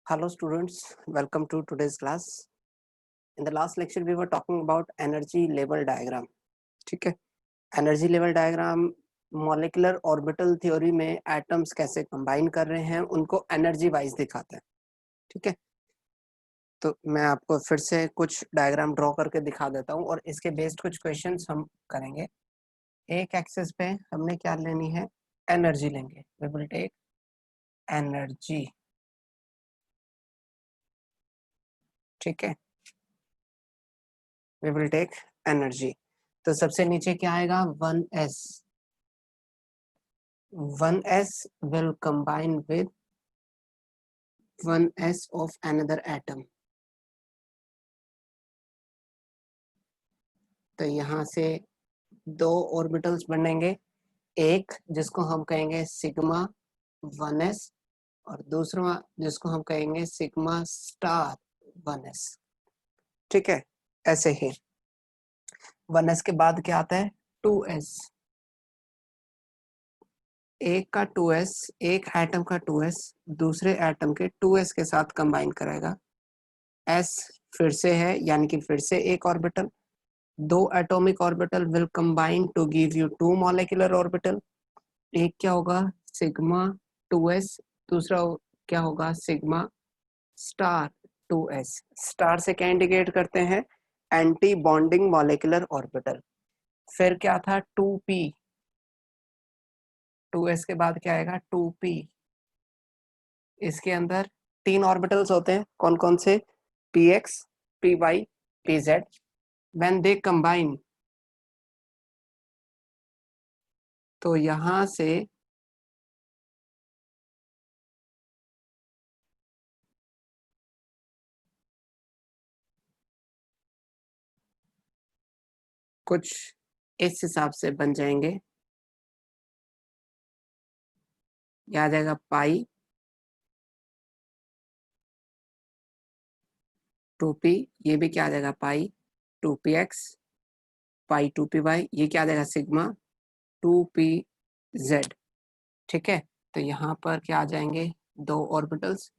Hello students, welcome to today's class. In the last lecture we were talking about energy level diagram. ठीक है, energy level diagram molecular orbital theory में atoms कैसे combine कर रहे हैं उनको energy wise दिखाते हैं. ठीक है, तो मैं आपको फिर से कुछ डायग्राम ड्रॉ करके दिखा देता हूं और इसके बेस्ड कुछ क्वेश्चंस हम करेंगे. एक एक्सिस पे हमने क्या लेनी है, एनर्जी लेंगे. We will take energy. ठीक है, वी विल टेक एनर्जी. तो सबसे नीचे क्या आएगा, 1s. 1s will combine with 1s of another atom. तो यहाँ से दो ऑर्बिटल्स बनेंगे, एक जिसको हम कहेंगे सिग्मा 1s और दूसरा जिसको हम कहेंगे सिग्मा स्टार 1s. ठीक है, ऐसे ही 1s के बाद क्या आता है, 2s. एक का 2s, एक एटम का 2s दूसरे एटम के 2s के साथ कंबाइन करेगा. s फिर से है, यानी कि फिर से एक ऑर्बिटल. दो atomic orbital will combine to give you two molecular orbital. एक क्या होगा, सिग्मा 2s, दूसरा क्या होगा, सिग्मा स्टार 2s. स्टार से क्या इंडिकेट करते हैं, एंटी बॉन्डिंग मॉलिक्यूलर ऑर्बिटल. फिर क्या था, 2p. 2s के बाद क्या आएगा, 2p. इसके अंदर तीन ऑर्बिटल्स होते हैं, कौन कौन से, px, py, pz. when they combine, तो यहां से कुछ इस हिसाब से बन जाएंगे. यह आ जाएगा पाई 2p, ये भी क्या आ जाएगा, पाई 2px, पाई 2py, ये क्या आ जाएगा, सिग्मा 2pz. ठीक है, तो यहाँ पर क्या आ जाएंगे, दो orbitals,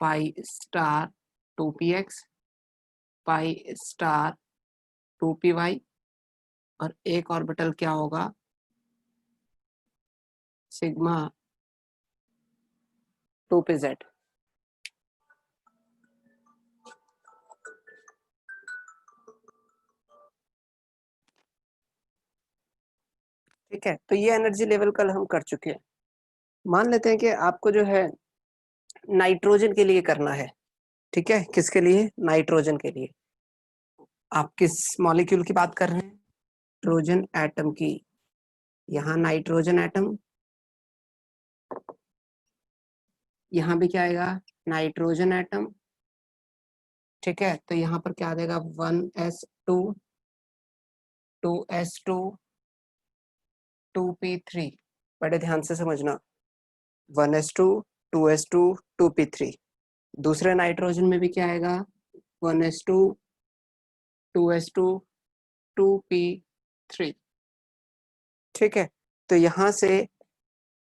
pi star 2px, pi star 2py और एक ऑर्बिटल क्या होगा, सिग्मा 2pz. ठीक है, तो ये एनर्जी लेवल कल हम कर चुके हैं. मान लेते हैं कि आपको जो है नाइट्रोजन के लिए करना है. ठीक है, किसके लिए, नाइट्रोजन के लिए. आप किस मॉलिक्यूल की बात कर रहे हैं, नाइट्रोजन एटम की. यहाँ नाइट्रोजन एटम, यहाँ भी क्या आएगा, नाइट्रोजन एटम. ठीक है, तो यहाँ पर क्या आ जाएगा, 1s2, 2s2, 2p3. बड़े ध्यान से समझना, 1s2, 2s2, 2p3. दूसरे नाइट्रोजन में भी क्या आएगा, 1s2, 2s2, 2p3. ठीक है, तो यहाँ से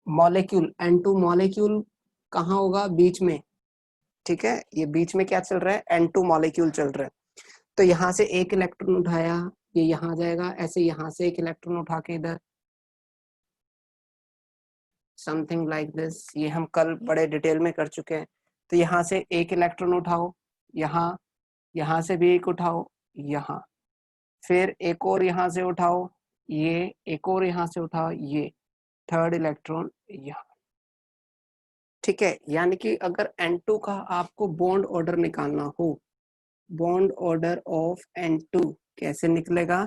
मॉलिक्यूल N2 मॉलिक्यूल कहाँ होगा, बीच में. ठीक है, ये बीच में क्या चल रहा है, N2 मॉलिक्यूल चल रहा है. तो यहाँ से एक इलेक्ट्रॉन उठाया, ये यहाँ जाएगा, ऐसे यहाँ से एक इलेक्ट्रॉन उठा के इधर, समथिंग लाइक दिस. ये हम कल बड़े डिटेल में कर चुके हैं. तो यहाँ से एक इलेक्ट्रॉन उठाओ, यहाँ, यहाँ से भी एक उठाओ, यहाँ, फिर एक और यहाँ से उठाओ, ये एक और यहाँ से उठाओ, ये थर्ड इलेक्ट्रॉन यहाँ. ठीक है, यानी कि अगर N2 का आपको बॉन्ड ऑर्डर निकालना हो, बॉन्ड ऑर्डर ऑफ N2 कैसे निकलेगा,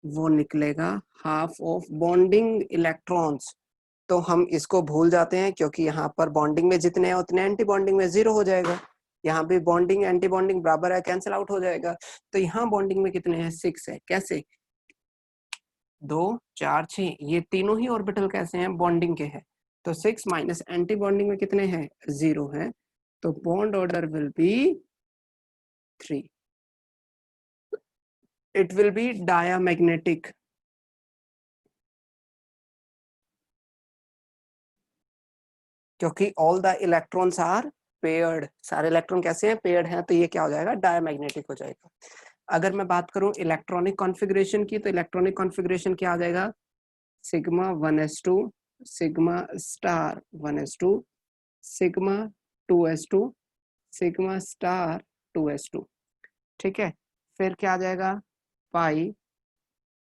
वो निकलेगा हाफ ऑफ बॉन्डिंग इलेक्ट्रॉन्स. तो हम इसको भूल जाते हैं क्योंकि यहाँ पर बॉन्डिंग में जितने हैं उतने एंटी बॉन्डिंग में 0 हो जाएगा. यहाँ भी बॉन्डिंग एंटी बॉन्डिंग बराबर है, कैंसिल आउट हो जाएगा. तो यहाँ बॉन्डिंग में कितने हैं, 6 है. कैसे, 2 4 6, ये तीनों ही ऑर्बिटल कैसे हैं, बॉन्डिंग के हैं. तो 6 माइनस एंटी बॉन्डिंग में कितने हैं, 0 है. तो bond order will be 3. It will be diamagnetic. क्योंकि all the electrons are paired, सारे इलेक्ट्रॉन कैसे हैं, पेयर्ड हैं, तो ये क्या हो जाएगा, डायमैग्नेटिक हो जाएगा। अगर मैं बात करूं इलेक्ट्रॉनिक कॉन्फ़िगरेशन की, तो इलेक्ट्रॉनिक कॉन्फ़िगरेशन क्या आ जाएगा, sigma 1s2, sigma star 1s2, sigma 2s2, sigma star 2s2। ठीक है, फिर क्या आ जाएगा, पाई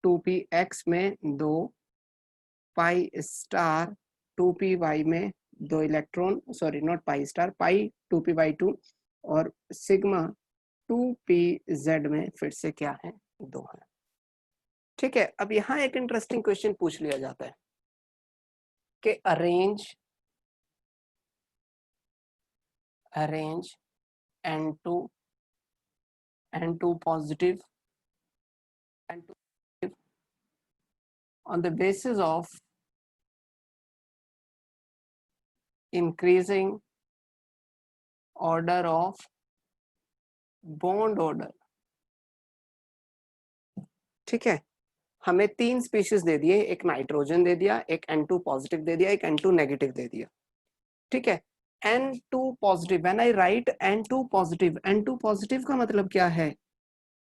2px में 2, पाई स्टार 2py में 2 electron, sorry not pi star, pi 2p/2, और सिग्मा 2pz में फिर से क्या है, 2 है। ठीक है, अब यहाँ एक इंटरेस्टिंग क्वेश्चन पूछ लिया जाता है कि arrange N2 positive N2 on the basis of increasing order of bond order। ठीक है, हमें 3 स्पीशीज दे दिए, एक नाइट्रोजन दे दिया, एक N2 पॉजिटिव दे दिया, एक N2 नेगेटिव दे दिया। ठीक है, N2 positive, when I right N2 positive का मतलब क्या है,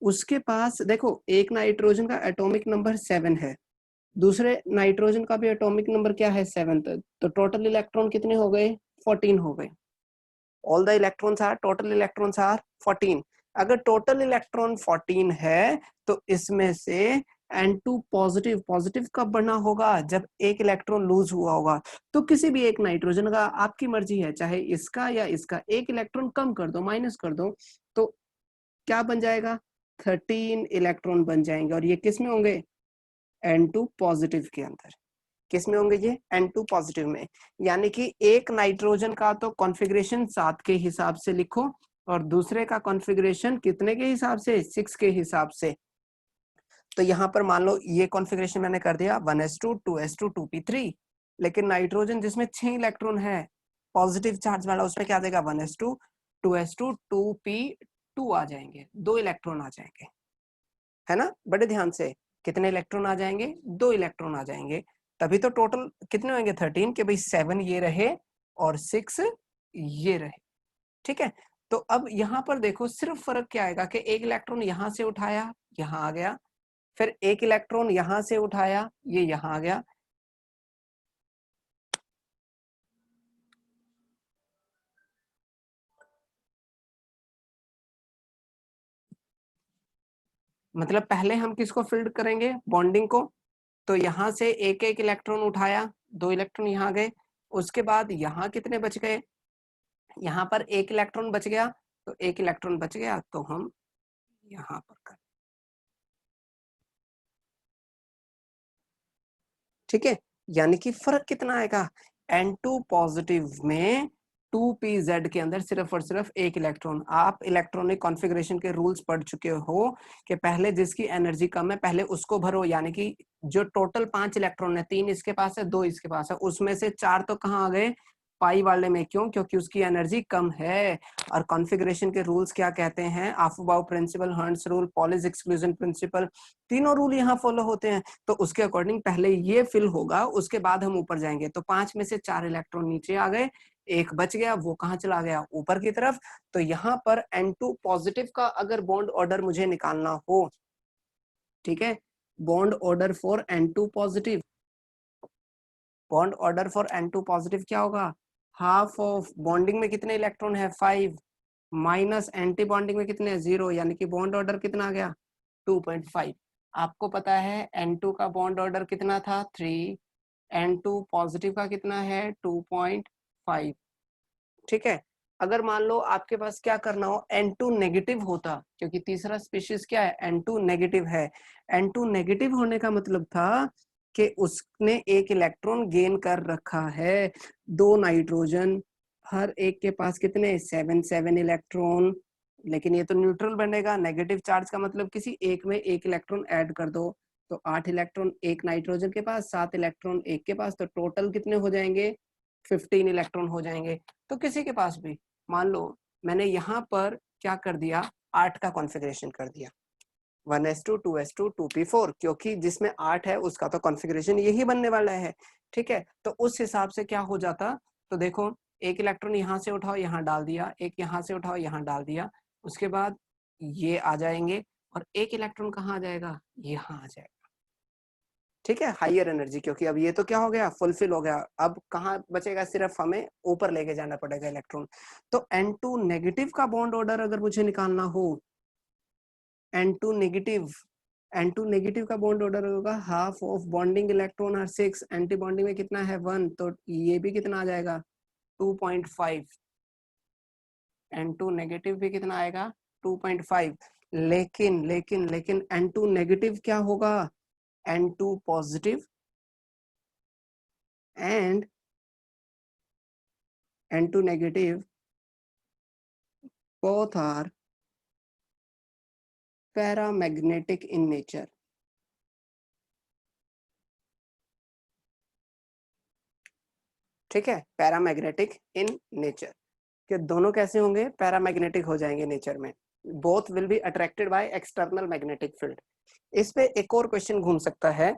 उसके पास देखो एक नाइट्रोजन का एटॉमिक नंबर 7 है, दूसरे नाइट्रोजन का भी एटॉमिक नंबर क्या है, 7, तो टोटल इलेक्ट्रॉन कितने हो गए, 14 हो गए। All the electrons are, total electrons are 14। अगर टोटल इलेक्ट्रॉन 14 है तो इसमें से N2 पॉजिटिव कब बना होगा, जब एक इलेक्ट्रॉन लूज हुआ होगा। तो किसी भी एक नाइट्रोजन का, आपकी मर्जी है, चाहे इसका या इसका, एक इलेक्ट्रॉन कम कर दो, माइनस कर दो, तो क्या बन जाएगा, 13 इलेक्ट्रॉन बन जाएंगे, और ये किस में होंगे, N2 पॉजिटिव के अंदर। किस में होंगे ये, N2 पॉजिटिव में। यानी कि एक नाइट्रोजन का तो कॉन्फ़िगरेशन 7 के हिसाब से लिखो, और दूसरे का कॉन्फ़िगरेशन कितने के हिसाब से, 6 के हिसाब से। तो यहाँ पर मान लो ये कॉन्फ़िगरेशन मैंने कर दिया 1s2 2s2 2p3, लेकिन नाइट्रोजन जिसमें 6 इलेक्ट्रॉन है पॉजिटिव चार्ज वाला, उसमें क्या आ जाएगा, 1s2 2s2 2p2 आ जाएंगे, 2 इलेक्ट्रॉन आ जाएंगे, है ना। बड़े ध्यान से, कितने इलेक्ट्रॉन आ जाएंगे, 2 इलेक्ट्रॉन आ जाएंगे, तभी तो टोटल कितने होंगे 13, कि भाई 7 ये रहे और 6 ये रहे। ठीक है, तो अब यहाँ पर देखो सिर्फ फर्क क्या आएगा कि एक इलेक्ट्रॉन यहाँ से उठाया, यहाँ आ गया, फिर एक इलेक्ट्रॉन यहाँ से उठाया, ये यहाँ आ गया। मतलब पहले हम किसको फिल्ड करेंगे, बॉन्डिंग को, तो यहाँ से एक एक इलेक्ट्रॉन उठाया, 2 इलेक्ट्रॉन यहाँ गए, उसके बाद यहाँ कितने बच गए, यहाँ पर एक इलेक्ट्रॉन बच गया, तो एक इलेक्ट्रॉन बच गया तो हम यहाँ पर कर, ठीक है। यानी कि फर्क कितना आएगा, N2 पॉजिटिव में 2pz के अंदर सिर्फ और सिर्फ एक इलेक्ट्रॉन। आप इलेक्ट्रॉनिक कॉन्फ़िगरेशन के रूल्स पढ़ चुके हो कि पहले जिसकी एनर्जी कम है पहले उसको भरो, यानी कि जो टोटल 5 इलेक्ट्रॉन है, 3 इसके पास है, 2 इसके पास है, उसमें से 4 तो कहाँ आ गए, पाई वाले में। क्यों, क्योंकि उसकी एनर्जी कम है। और कॉन्फ़िगरेशन के रूल्स क्या कहते हैं, Aufbau principle, Hertz rule, Pauli's exclusion principle, तीनों रूल यहाँ फॉलो होते हैं। तो उसके अकॉर्डिंग पहले ये फिल होगा, उसके बाद हम ऊपर जाएंगे। तो 5 में से 4 इलेक्ट्रॉन नीचे आ गए, एक बच गया, वो कहाँ चला गया, ऊपर की तरफ। तो यहाँ पर N2 पॉजिटिव का अगर बॉन्ड ऑर्डर मुझे निकालना हो, ठीक है, bond order for N2 positive, bond order for N2 positive क्या होगा, हाफ ऑफ बॉन्डिंग में कितने इलेक्ट्रॉन है 5, माइनस एंटी बॉन्डिंग में कितने 0, यानी कि बॉन्ड ऑर्डर कितना आ गया 2.5। आपको पता है N2 का बॉन्ड ऑर्डर कितना था 3, N2 पॉजिटिव का कितना है 2.5। ठीक है, अगर मान लो आपके पास क्या करना हो, N2 नेगेटिव होता, क्योंकि तीसरा स्पीशीज क्या है, N2 नेगेटिव है। N2 नेगेटिव होने का मतलब था कि उसने एक इलेक्ट्रॉन गेन कर रखा है, 2 नाइट्रोजन, हर एक के पास कितने 7 इलेक्ट्रॉन, लेकिन ये तो न्यूट्रल बनेगा, नेगेटिव चार्ज का मतलब किसी एक में एक इलेक्ट्रॉन ऐड कर दो, तो 8 इलेक्ट्रॉन एक नाइट्रोजन के पास, 7 इलेक्ट्रॉन एक के पास, तो टोटल कितने हो जाएंगे 15 इलेक्ट्रॉन हो जाएंगे। तो किसी के पास भी, मान लो मैंने यहाँ पर क्या कर दिया, 8 का कॉन्फ़िगरेशन कर दिया, 1s2 2s2 2p4, क्योंकि जिसमें 8 है उसका तो कॉन्फ़िगरेशन यही बनने वाला है। ठीक है, तो उस हिसाब से क्या हो जाता, तो देखो एक इलेक्ट्रॉन यहाँ से उठाओ यहाँ डाल दिया, एक यहाँ से उठाओ यहाँ डाल दिया, उसके बाद ये आ जाएंगे और एक इलेक्ट्रॉन कहाँ आ जाएगा, यहाँ आ जाएगा। ठीक है, हाइयर एनर्जी, क्योंकि अब ये तो क्या हो गया, फुलफिल हो गया। अब कहाँ बचेगा, सिर्फ हमें ऊपर लेके जाना पड़ेगा इलेक्ट्रॉन। तो N2 नेगेटिव का बॉन्ड ऑर्डर अगर मुझे निकालना हो, N2 नेगेटिव का बॉन्ड ऑर्डर होगा half of bonding electron are 6, anti bonding में कितना है 1, तो ये भी कितना आ जाएगा 2.5। N2 नेगेटिव भी कितना आएगा 2.5। लेकिन N2 नेगेटिव क्या होगा, N2 positive and N2 negative both are paramagnetic in nature। ठीक है, पैरामैग्नेटिक इन नेचर, कि दोनों कैसे होंगे, पैरामैग्नेटिक हो जाएंगे नेचर में। Both will be attracted by external magnetic field. इस पे एक और क्वेश्चन घूम सकता है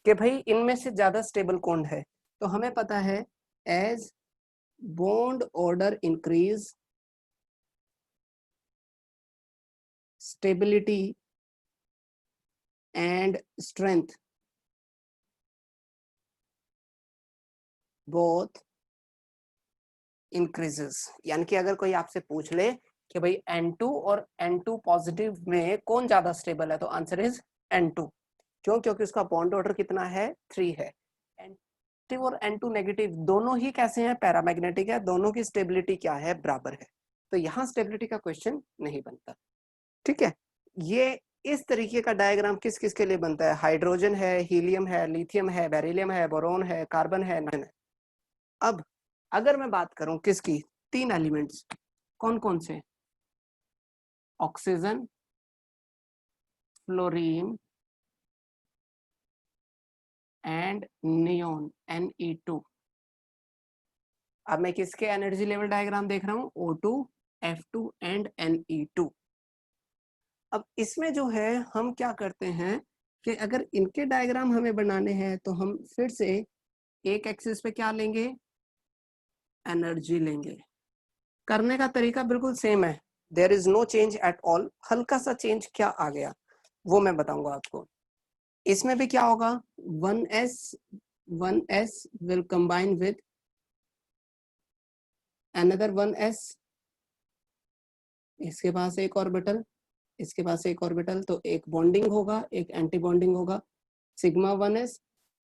कि भाई इनमें से ज्यादा स्टेबल कौन है, तो हमें पता है as bond order increase stability and strength both increases. यानी कि अगर कोई आपसे पूछ ले कि भाई N2 और N2 पॉजिटिव में कौन ज्यादा स्टेबल है, तो आंसर इज N2। क्यों, क्योंकि उसका बॉन्ड ऑर्डर कितना है 3 है। N2 और N2 नेगेटिव दोनों ही कैसे हैं, पैरामैग्नेटिक है, दोनों की स्टेबिलिटी क्या है, बराबर है। तो यहाँ स्टेबिलिटी का क्वेश्चन नहीं बनता। ठीक है, ये इस तरीके का डायग्राम किस किस के लिए बनता है, हाइड्रोजन है, हीलियम है, लिथियम है, बेरिलियम है, बोरोन है, कार्बन है, नाइट्रोजन है। अब अगर मैं बात करूं किसकी, 3 एलिमेंट्स कौन कौन से, oxygen, fluorine and neon Ne2। अब मैं किसके एनर्जी लेवल डायग्राम देख रहा हूं, O2, F2 एंड Ne2। अब इसमें जो है हम क्या करते हैं कि अगर इनके डायग्राम हमें बनाने हैं तो हम फिर से एक एक्सिस पे क्या लेंगे, एनर्जी लेंगे। करने का तरीका बिल्कुल सेम है, there is no change at all. हल्का सा चेंज क्या आ गया वो मैं बताऊंगा आपको। इसमें भी क्या होगा, 1s will combine with another 1s, इसके पास एक ऑर्बिटल, इसके पास एक ऑर्बिटल, तो एक बॉन्डिंग होगा, एक एंटी बॉन्डिंग होगा, सिग्मा 1s,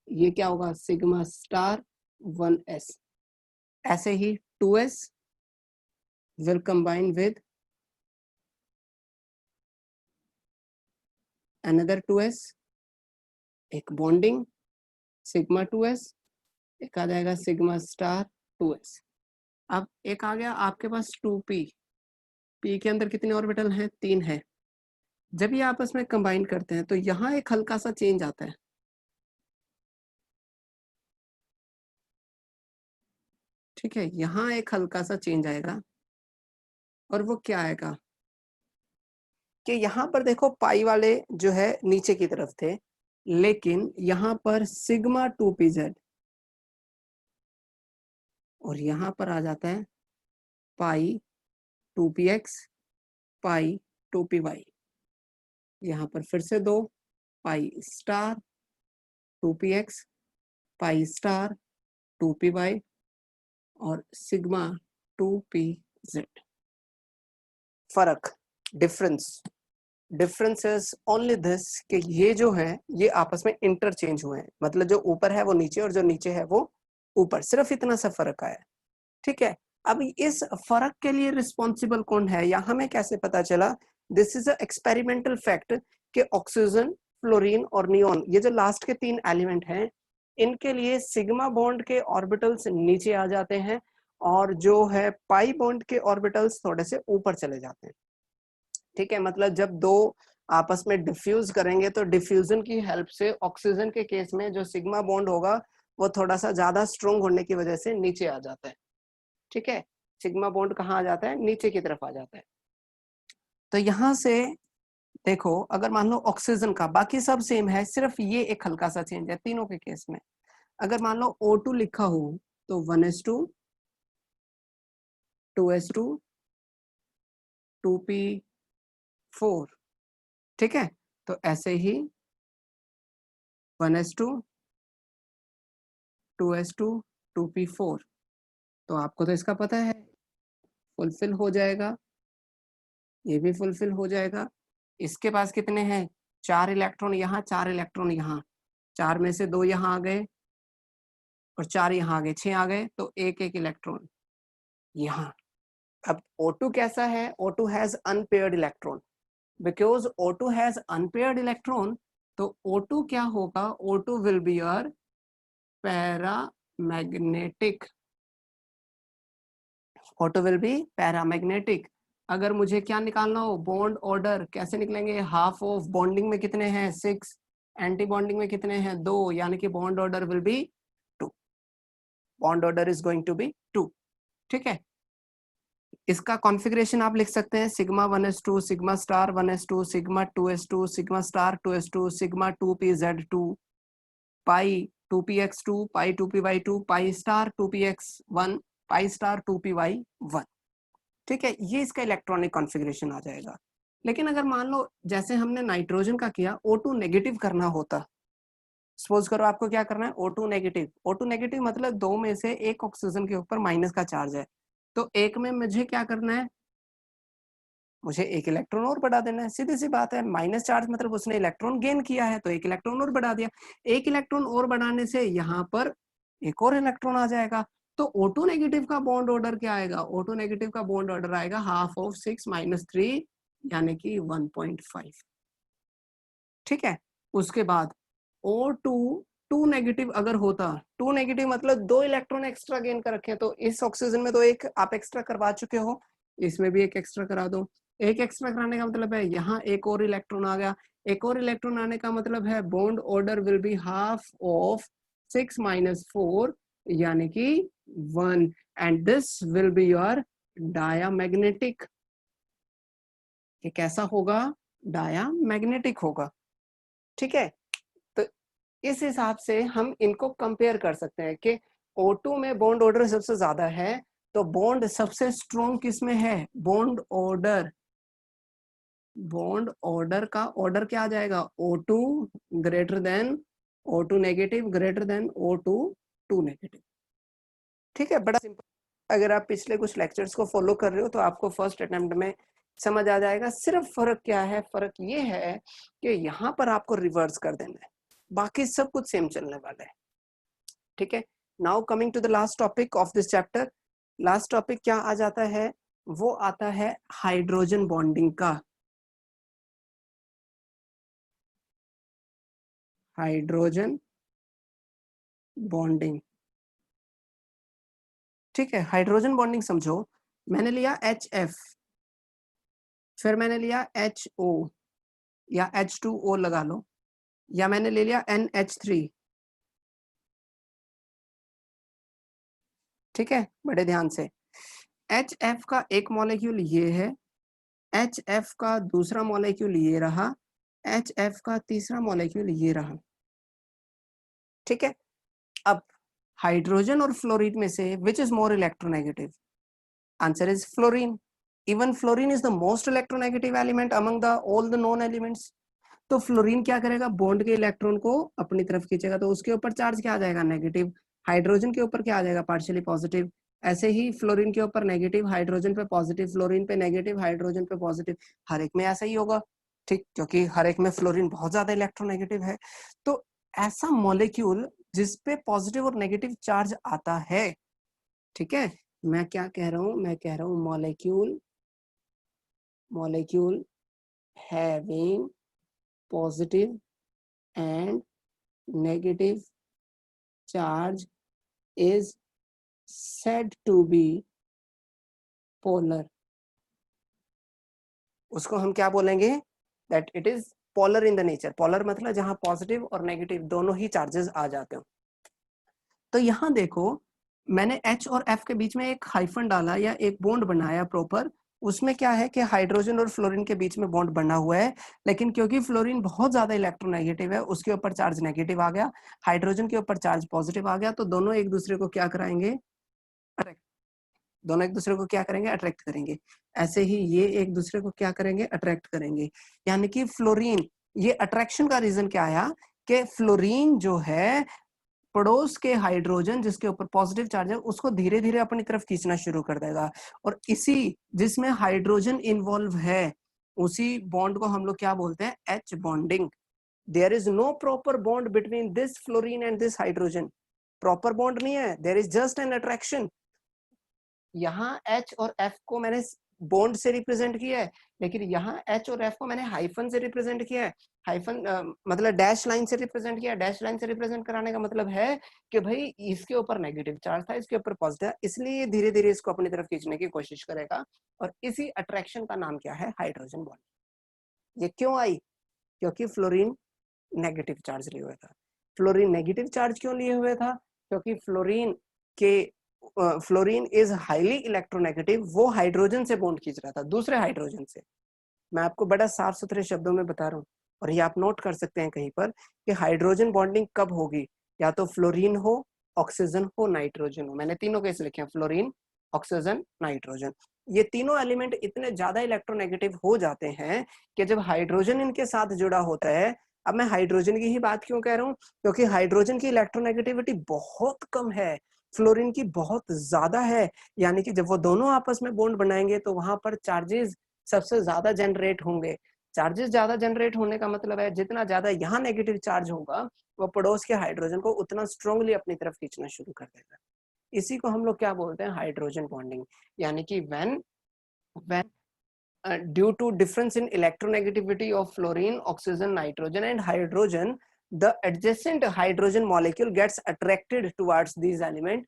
ये क्या होगा सिग्मा स्टार 1s। ऐसे ही 2s will combine with another 2s, एक बॉन्डिंग सिग्मा 2s, एक आ जाएगा सिग्मा स्टार 2s। अब एक आ गया आपके पास 2p, p के अंदर कितने ऑर्बिटल हैं, 3 है। जब ये आपस में कंबाइन करते हैं तो यहाँ एक हल्का सा चेंज आता है। ठीक है, यहाँ एक हल्का सा चेंज आएगा, और वो क्या आएगा कि यहाँ पर देखो पाई वाले जो है नीचे की तरफ थे, लेकिन यहाँ पर सिग्मा 2pz और यहाँ पर आ जाता है पाई 2px पाई 2py। यहाँ पर फिर से 2 pi star 2px pi star 2py और सिग्मा 2pz। फर्क, डिफरेंस इज ओनली दिस कि ये जो है ये आपस में इंटरचेंज हुए हैं, मतलब जो ऊपर है वो नीचे और जो नीचे है वो ऊपर, सिर्फ इतना सा फर्क आया। ठीक है, अब इस फर्क के लिए रिस्पॉन्सिबल कौन है या हमें कैसे पता चला, this is a experimental fact कि ऑक्सीजन, फ्लोरीन और नियोन, ये जो लास्ट के 3 एलिमेंट हैं, इनके लिए सिग्मा बॉन्ड के ऑर्बिटल्स नीचे आ जाते हैं और जो है पाई बॉन्ड के ऑर्बिटल्स थोड़े से ऊपर चले जाते हैं। ठीक है, मतलब जब दो आपस में डिफ्यूज करेंगे तो डिफ्यूजन की हेल्प से ऑक्सीजन के केस में जो सिग्मा बॉन्ड होगा वो थोड़ा सा ज्यादा स्ट्रोंग होने की वजह से नीचे आ जाता है। ठीक है, सिग्मा बॉन्ड कहाँ आ जाता है, नीचे की तरफ आ जाता है। तो यहां से देखो, अगर मान लो ऑक्सीजन का बाकी सब सेम है, सिर्फ ये एक हल्का सा चेंज है तीनों के केस में। अगर मान लो O2 लिखा हो तो 1s2 2s2 2p4, ठीक है। तो ऐसे ही 1s2 2s2 2p4, तो आपको तो इसका पता है फुलफिल हो जाएगा, ये भी फुलफिल हो जाएगा। इसके पास कितने हैं, 4 इलेक्ट्रॉन यहाँ, 4 इलेक्ट्रॉन यहाँ, 4 में से 2 यहाँ आ गए और 4 यहाँ आ गए, 6 आ गए, तो एक एक इलेक्ट्रॉन यहाँ। अब O2 कैसा है, O2 has unpaired electron, because O2 has unpaired electron, तो O2 क्या होगा, O2 will be your paramagnetic, O2 will be paramagnetic. अगर मुझे क्या निकालना हो, बॉन्ड ऑर्डर, कैसे निकलेंगे, हाफ ऑफ, बॉन्डिंग में कितने हैं 6, एंटी बॉन्डिंग में कितने हैं 2, यानी कि bond order will be 2, bond order is going to be 2, ठीक है। इसका कॉन्फ़िगरेशन आप लिख सकते हैं sigma 1s2 sigma star 1s2 sigma 2s2 sigma star 2s2 sigma 2pz2 pi 2px2 pi 2py2 pi star 2px1 pi star 2py1, ठीक है। ये इसका इलेक्ट्रॉनिक कॉन्फ़िगरेशन आ जाएगा। लेकिन अगर मान लो जैसे हमने नाइट्रोजन का किया, O2 नेगेटिव करना होता, सपोज करो आपको क्या करना है, O2 नेगेटिव, O2 नेगेटिव मतलब 2 में से एक ऑक्सीजन के ऊपर माइनस का चार्ज है, तो एक में मुझे क्या करना है, मुझे एक इलेक्ट्रॉन और बढ़ा देना है, सीधी सी बात है। माइनस चार्ज मतलब उसने इलेक्ट्रॉन गेन किया है, तो एक इलेक्ट्रॉन और बढ़ा दिया। एक इलेक्ट्रॉन और बढ़ाने से यहाँ पर एक और इलेक्ट्रॉन आ जाएगा, तो O2 नेगेटिव का बॉन्ड ऑर्डर क्या आएगा, O2 नेगेटिव का बॉन्ड ऑर्डर आएगा हाफ ऑफ 6 - 3 यानी कि 1.5, ठीक है। उसके बाद O2 2 नेगेटिव अगर होता, 2 नेगेटिव मतलब 2 इलेक्ट्रॉन एक्स्ट्रा गेन कर रखे हैं, तो इस ऑक्सीजन में तो एक आप एक्स्ट्रा करवा चुके हो, इसमें भी एक एक्स्ट्रा करा दो। एक एक्स्ट्रा कराने का मतलब है यहाँ एक और इलेक्ट्रॉन आ गया, एक और इलेक्ट्रॉन आने का मतलब है bond order will be half of 6 - 4 यानी कि 1, and this will be your diamagnetic. ये कैसा होगा, डायामैग्नेटिक होगा, ठीक है। तो इस हिसाब से हम इनको कंपेयर कर सकते हैं कि O2 में बॉन्ड ऑर्डर सबसे ज्यादा है, तो बॉन्ड सबसे स्ट्रॉन्ग किस में है, बॉन्ड ऑर्डर, बॉन्ड ऑर्डर का ऑर्डर क्या आ जाएगा, O2 greater than O2 negative greater than O2 2 negative, ठीक है। बड़ा सिंपल। अगर आप पिछले कुछ लेक्चर्स को फॉलो कर रहे हो तो आपको फर्स्ट अटेम्प्ट में समझ आ जाएगा। सिर्फ फर्क क्या है, फर्क ये है कि यहाँ पर आपको रिवर्स कर देना है, बाकी सब कुछ सेम चलने वाला है, ठीक है। Now coming to the last topic of this chapter, last topic क्या आ जाता है, वो आता है हाइड्रोजन बॉन्डिंग का, हाइड्रोजन बॉन्डिंग, ठीक है। हाइड्रोजन बॉन्डिंग समझो, मैंने लिया HF, फिर मैंने लिया HO या H2O लगा लो, या मैंने ले लिया NH3, ठीक है। बड़े ध्यान से, HF का एक मॉलिक्यूल ये है, HF का दूसरा मॉलिक्यूल ये रहा, HF का तीसरा मॉलिक्यूल ये रहा, ठीक है। अब हाइड्रोजन और फ्लोरीन में से which is more electronegative, answer is fluorine. Even fluorine is the most electronegative element among the all the non elements. तो फ्लोरीन क्या करेगा, बॉन्ड के इलेक्ट्रॉन को अपनी तरफ खींचेगा, तो उसके ऊपर चार्ज क्या आ जाएगा, नेगेटिव। हाइड्रोजन के ऊपर क्या आ जाएगा, पार्शियली पॉजिटिव। ऐसे ही फ्लोरीन के ऊपर नेगेटिव, हाइड्रोजन पे पॉजिटिव, फ्लोरीन पे नेगेटिव, हाइड्रोजन पे पॉजिटिव, हर एक में ऐसा ही होगा, ठीक, क्योंकि हर एक में फ्लोरीन बहुत ज्यादा इलेक्ट्रोनेगेटिव है। तो ऐसा मॉलिक्यूल जिसपे पॉजिटिव और नेगेटिव चार्ज आता है, ठीक है। मैं क्या कह रहा हूं, मैं कह रहा हूं molecule, molecule having positive and negative charge is said to be polar। उसको हम क्या बोलेंगे, that it is polar in the nature। polar मतलब जहां पॉजिटिव और नेगेटिव दोनों ही चार्जेस आ जाते हो। तो यहां देखो, मैंने H और F के बीच में एक हाइफन डाला या एक बॉन्ड बनाया प्रॉपर, उसमें क्या है कि हाइड्रोजन और फ्लोरीन के बीच में बॉन्ड बना हुआ है, लेकिन क्योंकि फ्लोरीन बहुत ज्यादा इलेक्ट्रोनेगेटिव है, उसके ऊपर चार्ज नेगेटिव आ गया, हाइड्रोजन के ऊपर चार्ज पॉजिटिव आ गया, तो दोनों एक दूसरे को क्या कराएंगे, दोनों एक दूसरे को क्या करेंगे, अट्रैक्ट करेंगे। ऐसे ही ये एक दूसरे को क्या करेंगे, अट्रैक्ट करेंगे। यानी कि फ्लोरीन, ये अट्रैक्शन का रीजन क्या आया कि फ्लोरीन जो है पड़ोस के हाइड्रोजन जिसके ऊपर पॉजिटिव चार्ज है उसको धीरे धीरे अपनी तरफ खींचना शुरू कर देगा, और इसी जिसमें हाइड्रोजन इन्वॉल्व है उसी बॉन्ड को हम लोग क्या बोलते हैं, H bonding. There is no proper bond between this fluorine and this hydrogen, proper bond नहीं है, there is just an attraction. यहाँ H और F को मैंने बॉन्ड से रिप्रेजेंट किया है, लेकिन यहाँ H और F को मैंने हाइफन से रिप्रेजेंट किया है। हाइफन मतलब डैश लाइन से रिप्रेजेंट किया। डैश लाइन से रिप्रेजेंट कराने का मतलब है कि भाई इसके ऊपर नेगेटिव चार्ज था, इसके ऊपर पॉजिटिव, इसलिए धीरे धीरे इसको अपनी तरफ खींचने की कोशिश करेगा, और इसी अट्रैक्शन का नाम क्या है, हाइड्रोजन बॉन्ड। ये क्यों आई, क्योंकि फ्लोरीन नेगेटिव चार्ज लिए हुए था। फ्लोरीन नेगेटिव चार्ज क्यों लिए हुए था, क्योंकि फ्लोरीन इज हाईली इलेक्ट्रोनेगेटिव, वो हाइड्रोजन से बॉन्ड खींच रहा था, दूसरे हाइड्रोजन से। मैं आपको बड़ा साफ सुथरे शब्दों में बता रहा हूँ, और ये आप नोट कर सकते हैं कहीं पर कि हाइड्रोजन बॉन्डिंग कब होगी, या तो फ्लोरीन हो, ऑक्सीजन हो, नाइट्रोजन हो। मैंने तीनों केस लिखे हैं, फ्लोरीन, ऑक्सीजन, नाइट्रोजन। ये तीनों एलिमेंट इतने ज्यादा इलेक्ट्रोनेगेटिव हो जाते हैं कि जब हाइड्रोजन इनके साथ जुड़ा होता है, अब मैं हाइड्रोजन की ही बात क्यों कह रहा हूँ, क्योंकि हाइड्रोजन की इलेक्ट्रोनेगेटिविटी बहुत कम है, फ्लोरीन की बहुत ज्यादा है। यानी कि जब वो दोनों आपस में बॉन्ड बनाएंगे तो वहां पर चार्जेस सबसे ज्यादा जनरेट होंगे। चार्जेस ज्यादा जनरेट होने का मतलब है जितना ज्यादा यहाँ नेगेटिव चार्ज होगा वो पड़ोस के हाइड्रोजन को उतना स्ट्रांगली अपनी तरफ खींचना शुरू कर देगा। इसी को हम लोग क्या बोलते हैं, हाइड्रोजन बॉन्डिंग। यानी कि when due to difference in electronegativity of fluorine, oxygen, nitrogen and hydrogen, the adjacent hydrogen molecule gets attracted towards these elements.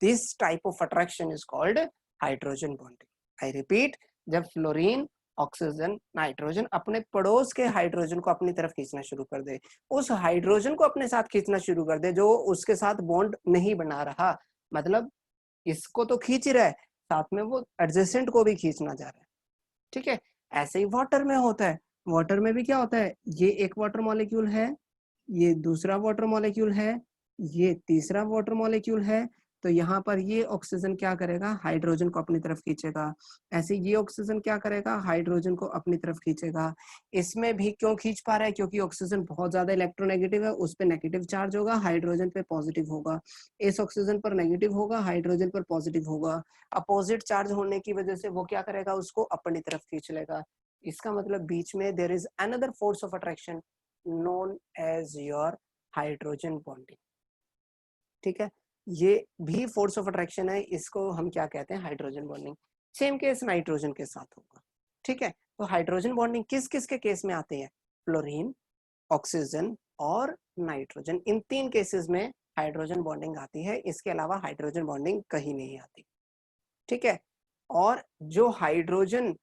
This type of attraction is called hydrogen bonding. I repeat, जब fluorine, oxygen, nitrogen अपने पड़ोस के hydrogen को अपनी तरफ खींचना शुरू कर दे, उस हाइड्रोजन को अपने साथ खींचना शुरू कर दे जो उसके साथ बॉन्ड नहीं बना रहा, मतलब इसको तो खींच ही रहा है, साथ में वो एडजेसेंट को भी खींचना जा रहा है। ठीक है, ऐसे ही वाटर में होता है। वाटर में भी क्या होता है, ये एक वाटर मॉलिक्यूल है, ये दूसरा वाटर मॉलिक्यूल है, ये तीसरा वाटर मॉलिक्यूल है, तो यहाँ पर ये ऑक्सीजन क्या करेगा, हाइड्रोजन को अपनी तरफ खींचेगा। ऐसे ये ऑक्सीजन क्या करेगा, हाइड्रोजन को अपनी तरफ खींचेगा। इसमें भी क्यों खींच पा रहा है, क्योंकि ऑक्सीजन बहुत ज्यादा इलेक्ट्रोनेगेटिव है, उस पर नेगेटिव चार्ज होगा, हाइड्रोजन पे पॉजिटिव होगा। इस ऑक्सीजन पर नेगेटिव होगा, हाइड्रोजन पर पॉजिटिव होगा। अपोजिट चार्ज होने की वजह से वो क्या करेगा, उसको अपनी तरफ खींच लेगा। इसका मतलब बीच में there is another force of attraction known as your hydrogen bonding. ठीक है, ये भी फोर्स ऑफ अट्रैक्शन है, इसको हम क्या कहते हैं, hydrogen bonding. Same case nitrogen के साथ होगा। ठीक है, तो हाइड्रोजन बॉन्डिंग किस किस के केस में आते हैं, फ्लोरीन, ऑक्सीजन और नाइट्रोजन, इन तीन केसेस में हाइड्रोजन बॉन्डिंग आती है, इसके अलावा हाइड्रोजन बॉन्डिंग कहीं नहीं आती। ठीक है, और जो हाइड्रोजन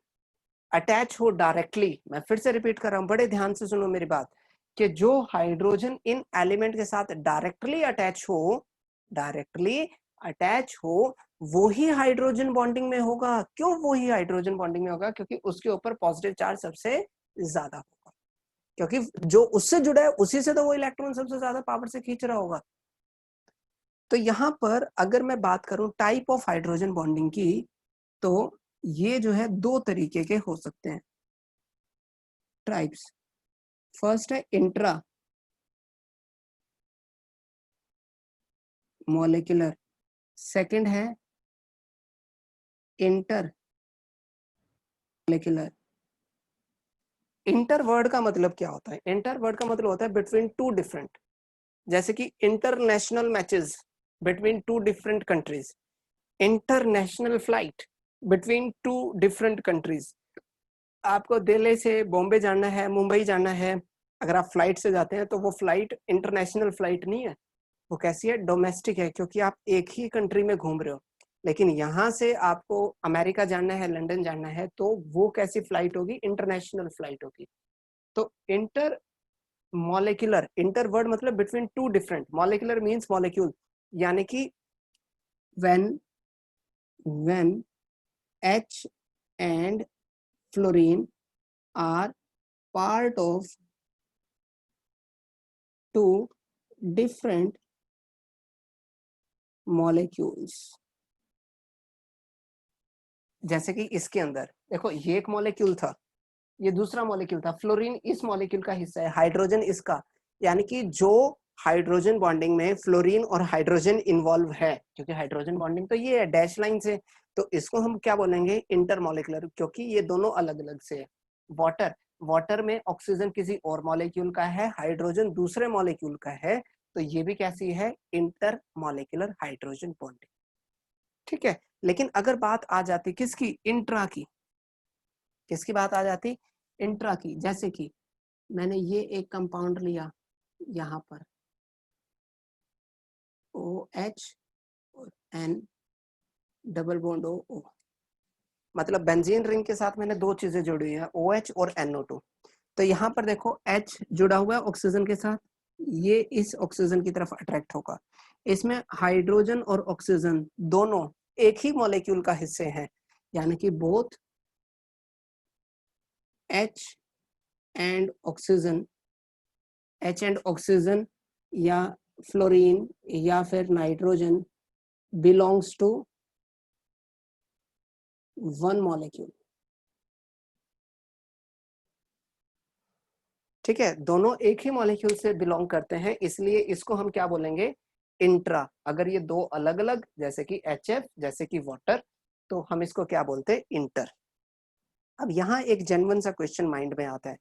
अटैच हो डायरेक्टली, मैं फिर से रिपीट कर रहा हूं, बड़े ध्यान से सुनो मेरी बात, कि जो हाइड्रोजन इन एलिमेंट के साथ डायरेक्टली अटैच हो वो ही हाइड्रोजन बॉन्डिंग में होगा। क्यों वो ही हाइड्रोजन बॉन्डिंग में होगा, क्योंकि उसके ऊपर पॉजिटिव चार्ज सबसे ज्यादा होगा, क्योंकि जो उससे जुड़ा है उसी से तो वो इलेक्ट्रॉन सबसे ज्यादा पावर से खींच रहा होगा। तो यहां पर अगर मैं बात करूं टाइप ऑफ हाइड्रोजन बॉन्डिंग की, तो ये जो है दो तरीके के हो सकते हैं टाइप्स। फर्स्ट है इंट्रा मॉलिक्यूलर, सेकंड है इंटर मॉलिक्यूलर। इंटर वर्ड का मतलब क्या होता है, इंटर वर्ड का मतलब होता है बिटवीन टू डिफरेंट, जैसे कि international matches between two different countries, international flight between two different countries. आपको दिल्ली से बॉम्बे जाना है, मुंबई जाना है, अगर आप फ्लाइट से जाते हैं तो वो फ्लाइट इंटरनेशनल फ्लाइट नहीं है, वो कैसी है, डोमेस्टिक है, क्योंकि आप एक ही कंट्री में घूम रहे हो। लेकिन यहाँ से आपको अमेरिका जाना है, लंदन जाना है, तो वो कैसी फ्लाइट होगी, इंटरनेशनल फ्लाइट होगी। तो इंटर मॉलिक्यूलर, इंटर वर्ड मतलब between two different, molecular means molecule, यानी कि when H and fluorine are part of two different molecules, जैसे कि इसके अंदर देखो ये एक मॉलिक्यूल था, ये दूसरा मॉलिक्यूल था, फ्लोरीन इस मॉलिक्यूल का हिस्सा है, हाइड्रोजन इसका, यानी कि जो हाइड्रोजन बॉन्डिंग में फ्लोरीन और हाइड्रोजन इन्वॉल्व है, क्योंकि हाइड्रोजन बॉन्डिंग तो ये है डैश लाइन से, तो इसको हम क्या बोलेंगे, इंटरमॉलिक्यूलर, क्योंकि ये दोनों अलग अलग से है। वाटर, वाटर में ऑक्सीजन किसी और मॉलिक्यूल का है, हाइड्रोजन दूसरे मॉलिक्यूल का है, तो ये भी कैसी है, इंटरमॉलिक्यूलर हाइड्रोजन बॉन्डिंग। ठीक है, लेकिन अगर बात आ जाती किसकी, इंट्रा की, किसकी बात आ जाती, इंट्रा की, जैसे कि मैंने ये एक कंपाउंड लिया यहाँ पर OH और N डबल बॉन्ड O, मतलब बेंजीन रिंग के साथ मैंने दो चीजें जोड़ी हुई है, OH और NO2। तो यहाँ पर देखो H जुड़ा हुआ है ऑक्सीजन के साथ, ये इस ऑक्सीजन की तरफ अट्रैक्ट होगा, इसमें हाइड्रोजन और ऑक्सीजन दोनों एक ही मॉलिक्यूल का हिस्से हैं, यानी कि both H and oxygen, H and oxygen या फ्लोरीन या फिर nitrogen belongs to one molecule. ठीक है, दोनों एक ही मॉलिक्यूल से बिलोंग करते हैं, इसलिए इसको हम क्या बोलेंगे, इंट्रा। अगर ये दो अलग अलग, जैसे कि HF, जैसे कि वाटर, तो हम इसको क्या बोलते हैं, इंटर। अब यहाँ एक जेन्युइन सा क्वेश्चन माइंड में आता है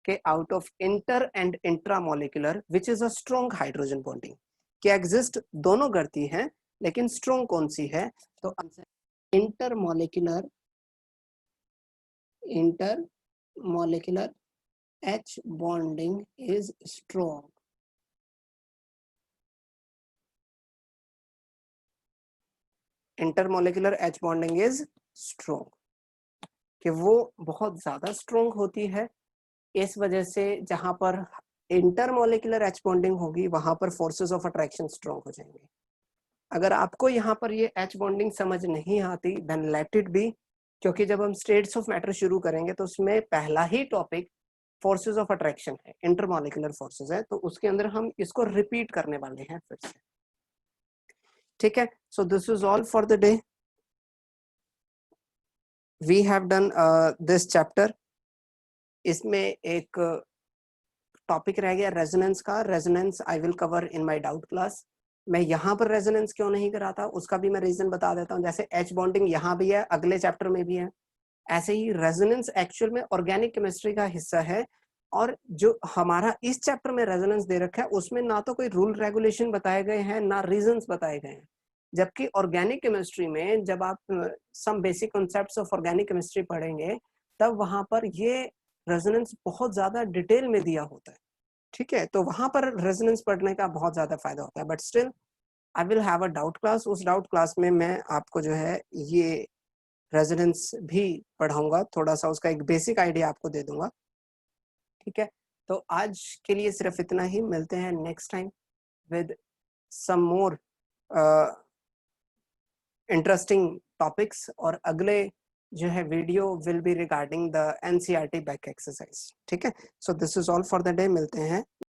कि out of inter and intra molecular which is a strong hydrogen bonding, क्या एग्जिस्ट, दोनों करती हैं लेकिन स्ट्रॉन्ग कौन सी है, तो answer inter molecular, inter molecular H bonding is strong. Intermolecular H bonding is strong, कि वो बहुत ज्यादा स्ट्रॉन्ग होती है, इस वजह से जहां पर इंटरमोलिकुलर H बॉन्डिंग होगी वहां पर फोर्सेस ऑफ अट्रैक्शन स्ट्रॉन्ग हो जाएंगे। अगर आपको यहाँ पर ये H बॉन्डिंग समझ नहीं आती देन लेट इट बी, क्योंकि जब हम स्टेट्स ऑफ मैटर शुरू करेंगे तो उसमें पहला ही टॉपिक फोर्सेस ऑफ अट्रैक्शन है, इंटरमोलिकुलर फोर्सेस है, तो उसके अंदर हम इसको रिपीट करने वाले हैं फिर से। ठीक है, so this is all for the day, we have done this chapter. इसमें एक टॉपिक रह गया रेजोनेंस का, resonance I will cover in my doubt class. मैं यहाँ पर रेजोनेंस क्यों नहीं कराता उसका भी मैं रीजन बता देता हूँ, जैसे H बॉन्डिंग यहाँ भी है, अगले चैप्टर में भी है, ऐसे ही रेजोनेंस एक्चुअल में ऑर्गेनिक केमिस्ट्री का हिस्सा है, और जो हमारा इस चैप्टर में रेजोनेंस दे रखा है उसमें ना तो कोई रूल रेगुलेशन बताए गए हैं ना रीजंस बताए गए हैं, जबकि ऑर्गेनिक केमिस्ट्री में जब आप some basic concepts of organic chemistry पढ़ेंगे तब वहां पर ये रेजोनेंस बहुत ज्यादा डिटेल में दिया होता है। ठीक है, तो वहां पर रेजोनेंस पढ़ने का बहुत ज्यादा फायदा होता है, but still I will have a doubt class, उस डाउट क्लास में मैं आपको जो है ये रेजोनेंस भी पढ़ाऊंगा, थोड़ा सा उसका एक बेसिक आइडिया आपको दे दूंगा। ठीक है, तो आज के लिए सिर्फ इतना ही, मिलते हैं next time with some more interesting topics, और अगले जो है video will be regarding the NCERT back exercise. ठीक है, so this is all for the day, मिलते हैं